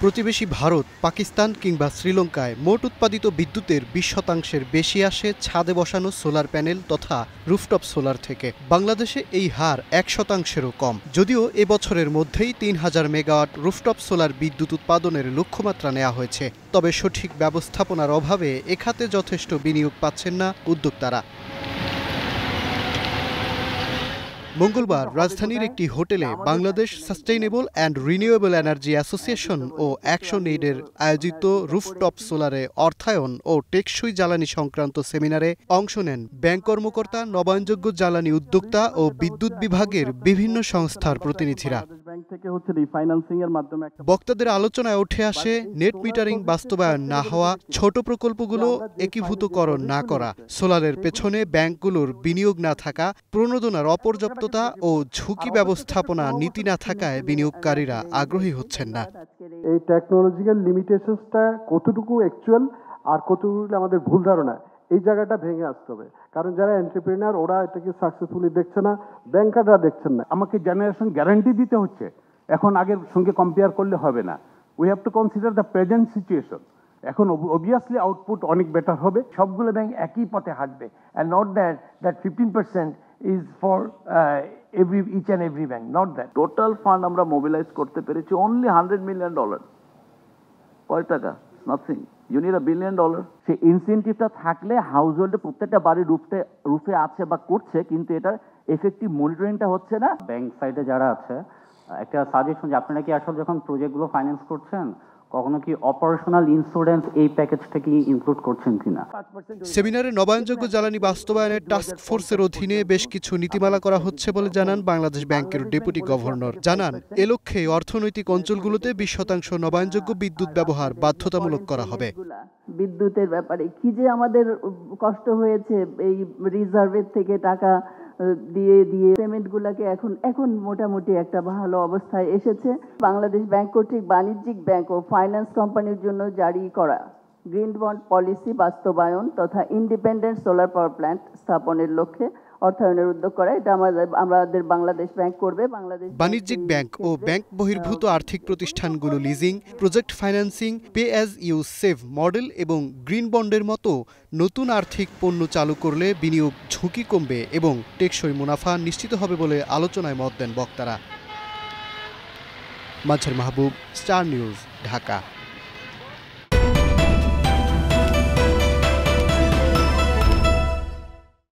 প্রতিবেশী ভারত, পাকিস্তান কিংবা শ্রীলঙ্কায় মোট উৎপাদিত বিদ্যুতের ২০% বেশি আসে ছাদে বসানো সোলার প্যানেল তথা রুফটপ সোলার থেকে। বাংলাদেশে এই হার ১%-এরও কম। যদিও এবছরের মধ্যেই ৩,০০০ মেগাওয়াট রুফটপ সোলার বিদ্যুৎ উৎপাদনের লক্ষ্যমাত্রা নেওয়া হয়েছে। তবে সঠিক ব্যবস্থাপনার অভাবে এ খাতে যথেষ্ট বিনিয়োগ পাচ্ছেন না উদ্যোক্তারা। মঙ্গলবার রাজধানীর একটি হোটেলে Bangladesh sustainable and renewable energy association ও অ্যাকশন এইডের আয়োজিত রুফটপ সোলারে অর্থায়ন ও টেকসই জ্বালানি সংক্রান্ত সেমিনারে অংশ নেন ব্যাংক কর্মকর্তা, নবায়নযোগ্য জ্বালানি উদ্যোক্তা ও বিদ্যুৎ বিভাগের বিভিন্ন সংস্থার প্রতিনিধিরা। বক্তাদের আলোচনায় উঠে আসে নেট মিটারিং বাস্তবায়ন না হওয়া, ছোট প্রকল্পগুলো একীভূতকরণ না করা, সোলারের পেছনে ব্যাংকগুলোর বিনিয়োগ না থাকা, প্রণোদনার অপর্যাপ্ততা ও ঝুঁকি ব্যবস্থাপনা নীতি না থাকায় বিনিয়োগকারীরা আগ্রহী হচ্ছেন না। এই টেকনোলজিক্যাল লিমিটেশনসটা কতটুকু অ্যাকচুয়াল আর কতটুকু আমাদের ভুল ধারণা, এই জায়গাটা ভেঙে আসতে হবে। কারণ যারা এন্টারপ্রেনার ওরা এটাকে সাকসেসফুলি দেখছে না, ব্যাংকাররা দেখছেন না। আমাকে জেনারেশন গ্যারান্টি দিতে হচ্ছে, এখন আগের সঙ্গে কম্পেয়ার করলে হবে না। We have to consider the present situation. এখন অবভিয়াসলি আউটপুট অনেক বেটার হবে। সবগুলো ব্যাংক একই পথে হাঁটবে, and not that 15% is for each and every bank, not that. Total fund আমরা মোবিলাইজ করতে পেরেছি only $100 million. কয় টাকা? নাথিং। You need $1 billion. সেই ইনসেন্টিভটা থাকলে হাউস হোল্ডে প্রত্যেকটা বাড়ির রুফে আছে বা করছে, কিন্তু এটার এফেক্টিভ মনিটরিংটা হচ্ছে না। ব্যাংক সাইডে যারা আছে, একটা সাজেশন যে আপনারা কি আসলে যখন প্রজেক্টগুলো ফাইন্যান্স করছেন কখনো কি অপারেশনাল ইন্স্যুরেন্স এই প্যাকেজটা কি ইনক্লুড করছেন কিনা। সেমিনারে নবায়নযোগ্য জ্বালানি বাস্তবায়নের টাস্ক ফোর্সের অধীনে বেশ কিছু নীতিমালা করা হচ্ছে বলে জানান বাংলাদেশ ব্যাংকের ডেপুটি গভর্নর। জানান এ লক্ষ্যে অর্থনৈতিক অঞ্চলগুলোতে 20% নবায়নযোগ্য বিদ্যুৎ ব্যবহার বাধ্যতামূলক করা হবে। বিদ্যুতের ব্যাপারে কি যে আমাদের কষ্ট হয়েছে, এই রিজার্ভের থেকে টাকা দিয়ে পেমেন্টগুলোকে এখন মোটামুটি একটা ভালো অবস্থায় এসেছে। বাংলাদেশ ব্যাংক কর্তৃক বাণিজ্যিক ব্যাংক ও ফাইন্যান্স কোম্পানির জন্য জারি করা গ্রিন বন্ড পলিসি বাস্তবায়ন তথা ইন্ডিপেন্ডেন্ট সোলার পাওয়ার প্ল্যান্ট স্থাপনের লক্ষ্যে অর্থায়নের উদ্যোগ করা, এটা আমাদের বাংলাদেশ ব্যাংক করবে। বাণিজ্যিক ব্যাংক ও ব্যাংক বহির্ভূত আর্থিক প্রতিষ্ঠানগুলো leasing, project financing, pay as you save model এবং গ্রিন বন্ডের মতো নতুন আর্থিক পণ্য চালু করলে বিনিয়োগ ঝুঁকি কমবে এবং টেকসই মুনাফা নিশ্চিত হবে বলে আলোচনায় মত দেন বক্তারা। মাজহার মাহবুব, স্টার নিউজ, ঢাকা।